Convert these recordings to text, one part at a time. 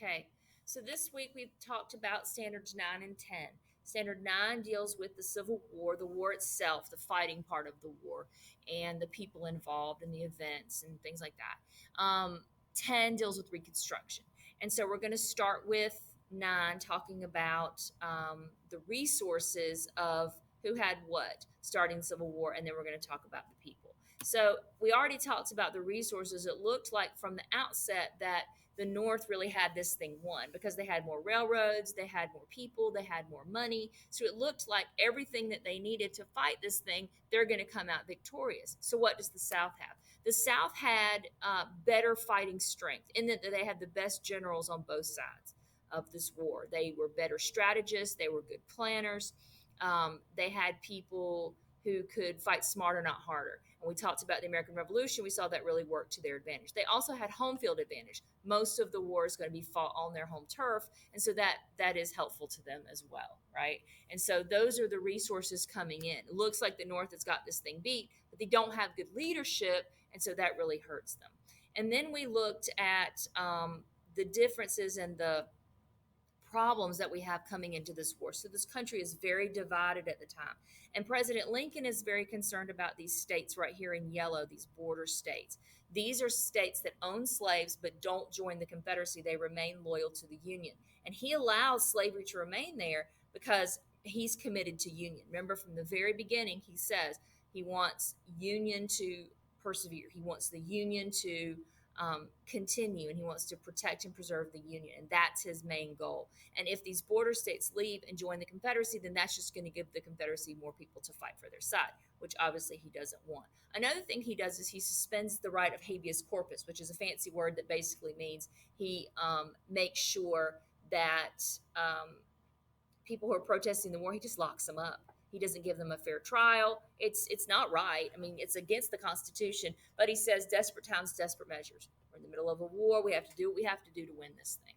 Okay, so this week we've talked about Standards 9 and 10. Standard 9 deals with the Civil War, the war itself, the fighting part of the war, and the people involved and the events and things like that. 10 deals with Reconstruction. And so we're going to start with 9, talking about the resources of who had what starting the Civil War, and then we're going to talk about the people. So we already talked about the resources. It looked like from the outset that the North really had this thing won because they had more railroads, they had more people, they had more money. So it looked like everything that they needed to fight this thing, they're going to come out victorious. So what does the South have? The South had better fighting strength in that they had the best generals on both sides of this war. They were better strategists, they were good planners. They had people who could fight smarter, not harder. And we talked about the American Revolution. We saw that really worked to their advantage. They also had home field advantage. Most of the war is going to be fought on their home turf, and so that is helpful to them as well, right? And so those are the resources coming in. It looks like the North has got this thing beat, but they don't have good leadership, and so that really hurts them. And then we looked at the differences and the problems that we have coming into this war. So this country is very divided at the time. And President Lincoln is very concerned about these states right here in yellow, these border states. These are states that own slaves but don't join the Confederacy. They remain loyal to the Union. And he allows slavery to remain there because he's committed to Union. Remember, from the very beginning, he says he wants Union to persevere. He wants the Union to continue, and he wants to protect and preserve the Union, and that's his main goal. And if these border states leave and join the Confederacy, then that's just going to give the Confederacy more people to fight for their side, which obviously he doesn't want. Another thing he does is he suspends the right of habeas corpus, which is a fancy word that basically means he makes sure that people who are protesting the war, he just locks them up. He doesn't give them a fair trial. It's not right. I mean, it's against the Constitution. But he says, desperate times, desperate measures. We're in the middle of a war. We have to do what we have to do to win this thing.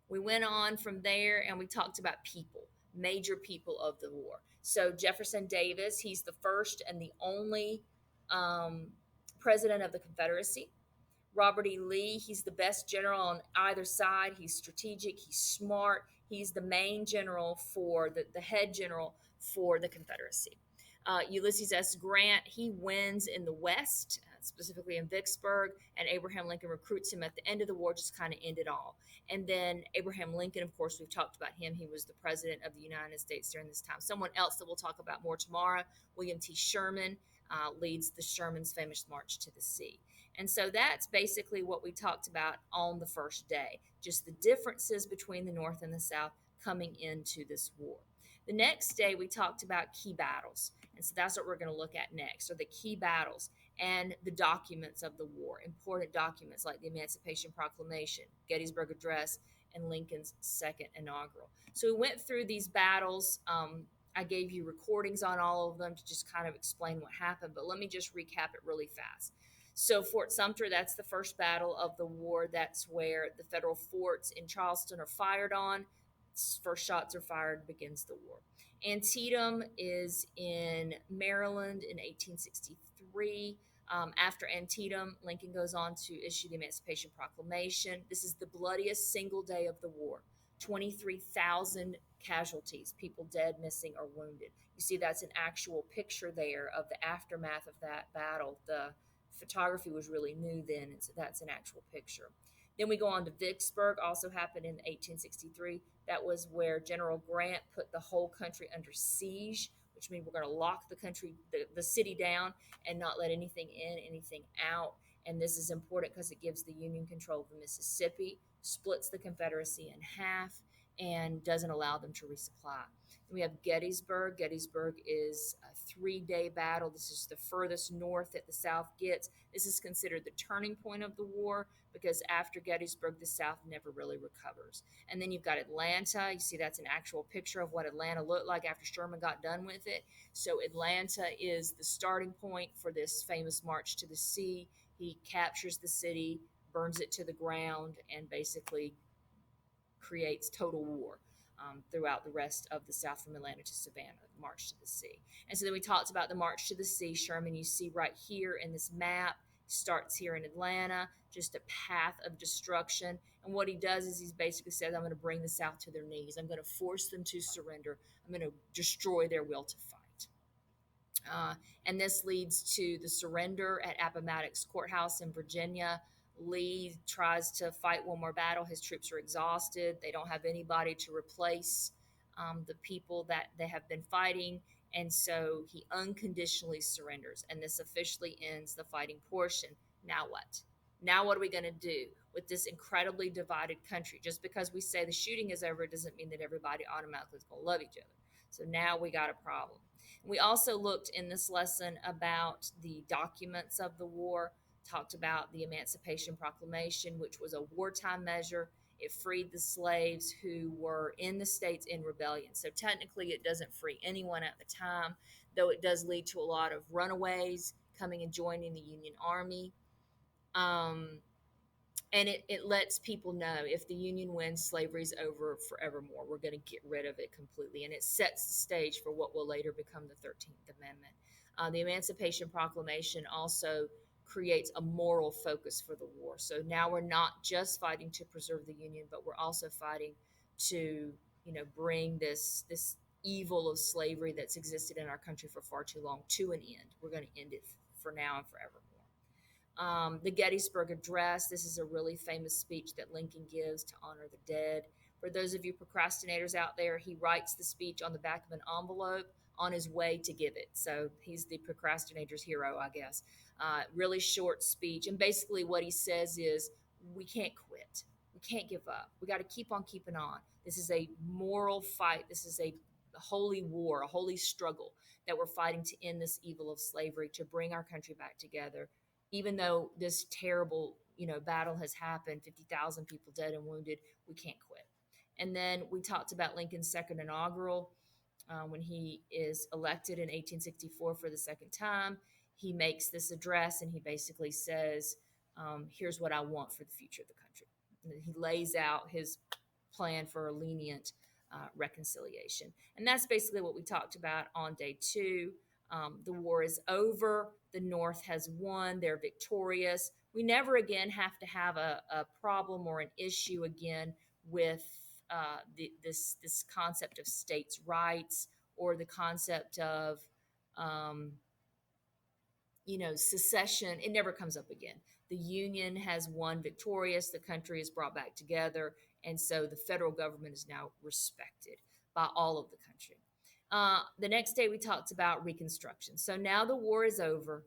We went on from there and we talked about people, major people of the war. So Jefferson Davis, he's the first and the only president of the Confederacy. Robert E. Lee, he's the best general on either side. He's strategic, he's smart, he's the main general for the head general for the Confederacy. Ulysses S. Grant, he wins in the West, specifically in Vicksburg, and Abraham Lincoln recruits him at the end of the war, just kind of end it all. And then Abraham Lincoln, of course, we've talked about him. He was the president of the United States during this time. Someone else that we'll talk about more tomorrow, William T. Sherman, leads the Sherman's famous March to the Sea. And so that's basically what we talked about on the first day, just the differences between the North and the South coming into this war. The next day, we talked about key battles. And so that's what we're going to look at next, are the key battles and the documents of the war, important documents like the Emancipation Proclamation, Gettysburg Address, and Lincoln's second inaugural. So we went through these battles. I gave you recordings on all of them to just kind of explain what happened, but let me just recap it really fast. So Fort Sumter, that's the first battle of the war. That's where the federal forts in Charleston are fired on. First shots are fired, begins the war. Antietam is in Maryland in 1863. After Antietam, Lincoln goes on to issue the Emancipation Proclamation. This is the bloodiest single day of the war. 23,000 casualties, people dead, missing, or wounded. You see, that's an actual picture there of the aftermath of that battle. The photography was really new then, and so that's an actual picture. Then we go on to Vicksburg, also happened in 1863. That was where General Grant put the whole country under siege, which means we're going to lock the country, the city down, and not let anything in, anything out. And this is important because it gives the Union control of the Mississippi, splits the Confederacy in half, and doesn't allow them to resupply. Then we have Gettysburg. Gettysburg is a 3-day battle. This is the furthest north that the South gets. This is considered the turning point of the war because after Gettysburg, the South never really recovers. And then you've got Atlanta. You see that's an actual picture of what Atlanta looked like after Sherman got done with it. So Atlanta is the starting point for this famous March to the Sea. He captures the city, burns it to the ground, and basically creates total war throughout the rest of the South from Atlanta to Savannah, the March to the Sea. And so then we talked about the March to the Sea. Sherman, you see right here in this map, starts here in Atlanta, just a path of destruction. And what he does is he's basically says, I'm going to bring the South to their knees. I'm going to force them to surrender. I'm going to destroy their will to fight. Uh, and this leads to the surrender at Appomattox Courthouse in Virginia. Lee tries to fight one more battle. His troops are exhausted. They don't have anybody to replace the people that they have been fighting. And so he unconditionally surrenders. And this officially ends the fighting portion. Now what? Now, what are we going to do with this incredibly divided country? Just because we say the shooting is over doesn't mean that everybody automatically is going to love each other. So now we got a problem. We also looked in this lesson about the documents of the war, talked about the Emancipation Proclamation, which was a wartime measure. It freed the slaves who were in the states in rebellion. So technically, it doesn't free anyone at the time, though it does lead to a lot of runaways coming and joining the Union Army. Um, and it lets people know if the Union wins, slavery's over forevermore. We're going to get rid of it completely. And it sets the stage for what will later become the 13th Amendment. The Emancipation Proclamation also creates a moral focus for the war. So now we're not just fighting to preserve the Union, but we're also fighting to, bring this evil of slavery that's existed in our country for far too long to an end. We're going to end it for now and forevermore. The Gettysburg Address. This is a really famous speech that Lincoln gives to honor the dead. For those of you procrastinators out there, he writes the speech on the back of an envelope on his way to give it. So he's the procrastinator's hero, I guess. Really short speech. And basically, what he says is, we can't quit. We can't give up. We got to keep on keeping on. This is a moral fight. This is a holy war, a holy struggle that we're fighting to end this evil of slavery, to bring our country back together, even though this terrible battle has happened, 50,000 people dead and wounded. We can't quit. And then we talked about Lincoln's second inaugural. When he is elected in 1864 for the second time, he makes this address and he basically says, here's what I want for the future of the country. And he lays out his plan for a lenient reconciliation. And that's basically what we talked about on day 2. The war is over. The North has won. They're victorious. We never again have to have a problem or an issue again with this concept of states' rights, or the concept of um, secession. It never comes up again. The Union has won victorious. The country is brought back together. And so the federal government is now respected by all of the country. The next day, we talked about Reconstruction. So now the war is over,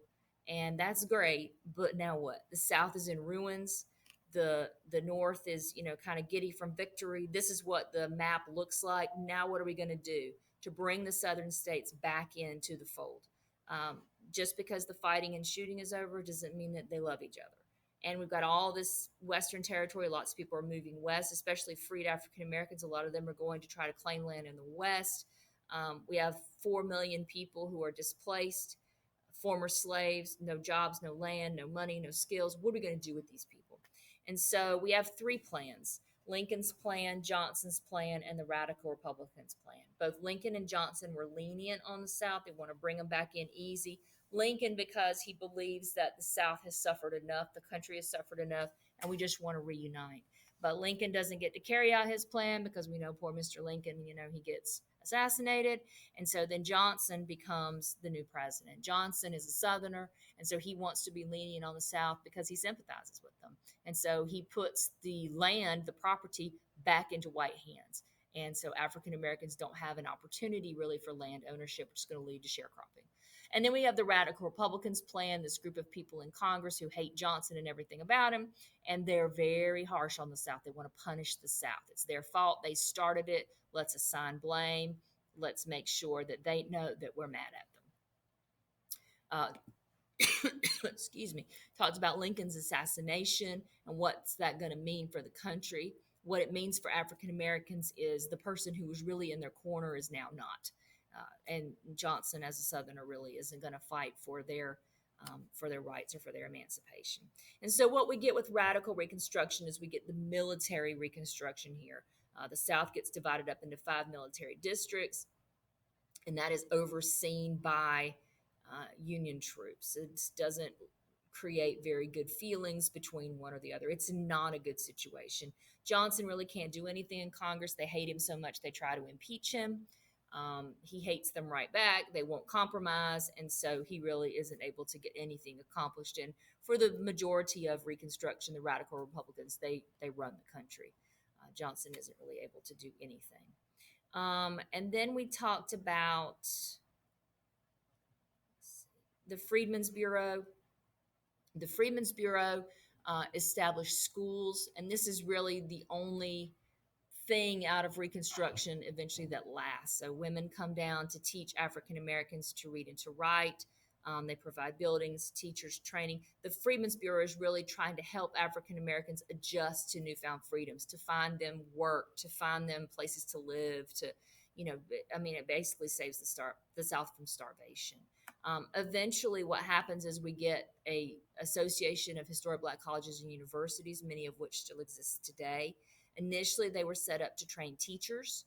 and that's great. But now what? The South is in ruins. The North is, kind of giddy from victory. This is what the map looks like. Now, what are we going to do to bring the Southern states back into the fold? Um, just because the fighting and shooting is over doesn't mean that they love each other. And we've got all this Western territory. Lots of people are moving west, especially freed African Americans. A lot of them are going to try to claim land in the West. We have 4 million people who are displaced, former slaves, no jobs, no land, no money, no skills. What are we going to do with these people? And so we have 3 plans: Lincoln's plan, Johnson's plan, and the Radical Republicans' plan. Both Lincoln and Johnson were lenient on the South. They want to bring them back in easy. Lincoln, because he believes that the South has suffered enough, the country has suffered enough, and we just want to reunite. But Lincoln doesn't get to carry out his plan because we know poor Mr. Lincoln, he gets assassinated. And so then Johnson becomes the new president. Johnson is a Southerner, and so he wants to be lenient on the South because he sympathizes with them. And so he puts the land, the property, back into white hands. And so African Americans don't have an opportunity really for land ownership, which is going to lead to sharecropping. And then we have the Radical Republicans' plan, this group of people in Congress who hate Johnson and everything about him. And they're very harsh on the South. They want to punish the South. It's their fault. They started it. Let's assign blame. Let's make sure that they know that we're mad at them. Excuse me. Talks about Lincoln's assassination and what's that going to mean for the country. What it means for African Americans is the person who was really in their corner is now not. And Johnson, as a Southerner, really isn't going to fight for their rights or for their emancipation. And so what we get with radical Reconstruction is we get the military Reconstruction here. The South gets divided up into 5 military districts, and that is overseen by Union troops. It doesn't create very good feelings between one or the other. It's not a good situation. Johnson really can't do anything in Congress. They hate him so much they try to impeach him. He hates them right back. They won't compromise, and so he really isn't able to get anything accomplished. And for the majority of Reconstruction, the radical Republicans, they run the country. Johnson isn't really able to do anything. And then we talked about the Freedmen's Bureau. The Freedmen's Bureau established schools, and this is really the only thing out of Reconstruction eventually that lasts. So women come down to teach African Americans to read and to write. They provide buildings, teachers, training. The Freedmen's Bureau is really trying to help African Americans adjust to newfound freedoms, to find them work, to find them places to live, to, I mean, it basically saves the South from starvation. Eventually, what happens is we get a association of historic Black colleges and universities, many of which still exist today. Initially, they were set up to train teachers,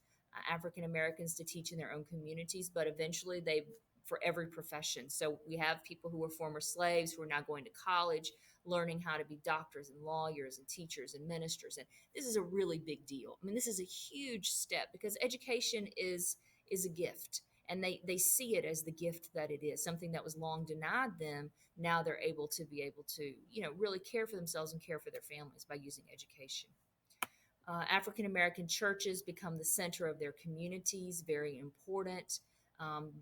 African Americans to teach in their own communities, but eventually they for every profession. So we have people who were former slaves who are now going to college, learning how to be doctors and lawyers and teachers and ministers. And this is a really big deal. I mean, this is a huge step because education is a gift. And they see it as the gift that it is, something that was long denied them. Now they're able to really care for themselves and care for their families by using education. African American churches become the center of their communities, very important.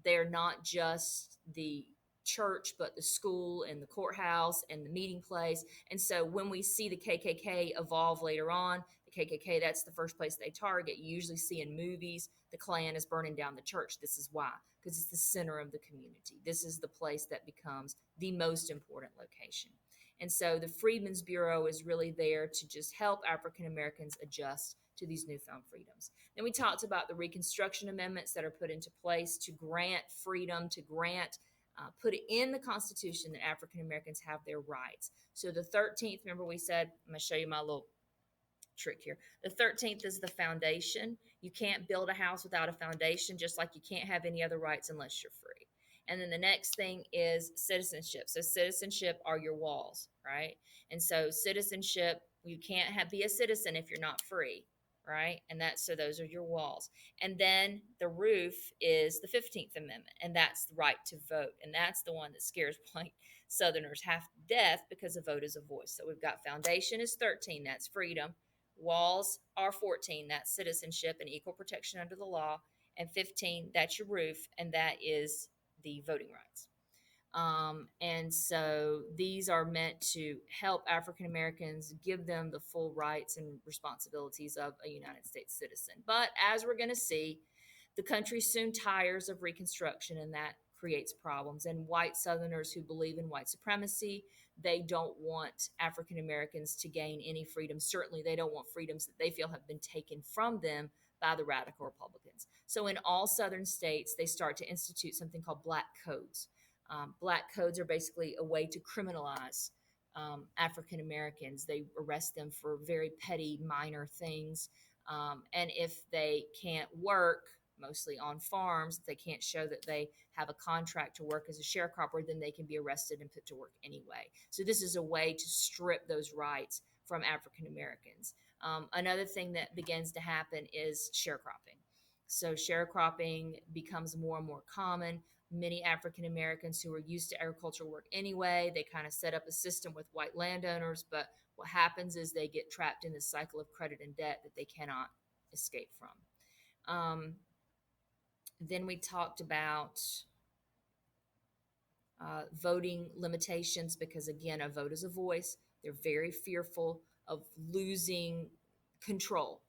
They're not just the church, but the school and the courthouse and the meeting place. And so when we see the KKK evolve later on, the KKK, that's the first place they target. You usually see in movies the Klan is burning down the church. This is why, because it's the center of the community. This is the place that becomes the most important location. And so the Freedmen's Bureau is really there to just help African Americans adjust to these newfound freedoms. Then we talked about the Reconstruction Amendments that are put into place to grant freedom, to grant, put it in the Constitution that African Americans have their rights. So the 13th, remember we said, I'm going to show you my little trick here. The 13th is the foundation. You can't build a house without a foundation, just like you can't have any other rights unless you're free. And then the next thing is citizenship. So citizenship are your walls, right? And so citizenship, you can't be a citizen if you're not free, right? And those are your walls. And then the roof is the 15th Amendment, and that's the right to vote. And that's the one that scares white Southerners half to death because a vote is a voice. So we've got foundation is 13, that's freedom. Walls are 14, that's citizenship and equal protection under the law. And 15, that's your roof, and that is the voting rights. And so these are meant to help African Americans, give them the full rights and responsibilities of a United States citizen. But as we're going to see, the country soon tires of Reconstruction, and that creates problems. And white Southerners who believe in white supremacy, they don't want African Americans to gain any freedom. Certainly, they don't want freedoms that they feel have been taken from them by the radical Republicans. So in all Southern states, they start to institute something called black codes. Black codes are basically a way to criminalize African Americans. They arrest them for very petty, minor things. And if they can't work, mostly on farms, if they can't show that they have a contract to work as a sharecropper, then they can be arrested and put to work anyway. So this is a way to strip those rights from African Americans. Another thing that begins to happen is sharecropping. So sharecropping becomes more and more common. Many African Americans who are used to agricultural work anyway, they kind of set up a system with white landowners, but what happens is they get trapped in this cycle of credit and debt that they cannot escape from. Then we talked about voting limitations because, again, a vote is a voice. They're very fearful of losing control.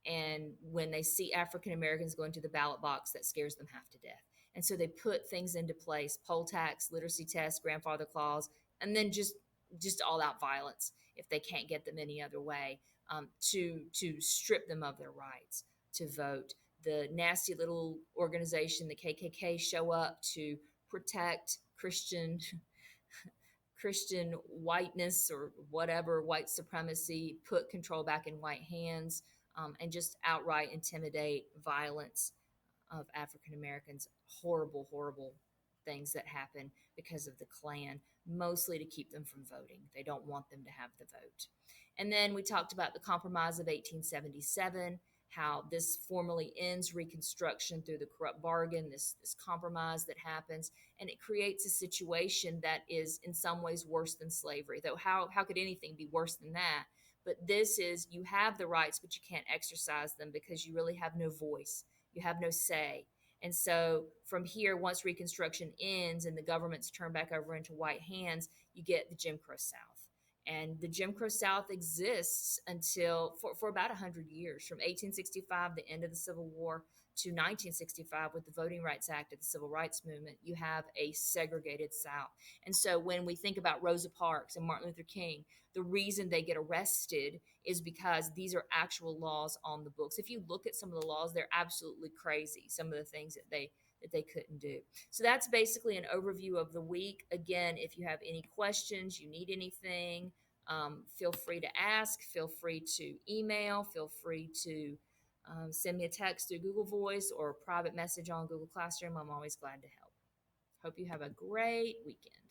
And when they see African Americans going to the ballot box, that scares them half to death. And so they put things into place, poll tax, literacy tests, grandfather clause, and then just all out violence if they can't get them any other way, to strip them of their rights to vote. The nasty little organization, the KKK, show up to protect Christian whiteness or whatever, white supremacy, put control back in white hands, and just outright intimidate violence of African Americans. Horrible, horrible things that happen because of the Klan, mostly to keep them from voting. They don't want them to have the vote. And then we talked about the Compromise of 1877, how this formally ends Reconstruction through the corrupt bargain, this compromise that happens, and it creates a situation that is in some ways worse than slavery. Though how could anything be worse than that? But this is, you have the rights, but you can't exercise them because you really have no voice, you have no say. And so from here, once Reconstruction ends and the government's turned back over into white hands, you get the Jim Crow South. And the Jim Crow South exists until for about 100 years, from 1865, the end of the Civil War, to 1965 with the Voting Rights Act of the Civil Rights Movement. You have a segregated South. And so when we think about Rosa Parks and Martin Luther King, the reason they get arrested is because these are actual laws on the books. If you look at some of the laws, they're absolutely crazy, some of the things that they couldn't do. So that's basically an overview of the week. Again, if you have any questions, you need anything, feel free to ask, feel free to email, feel free to send me a text through Google Voice or a private message on Google Classroom. I'm always glad to help. Hope you have a great weekend.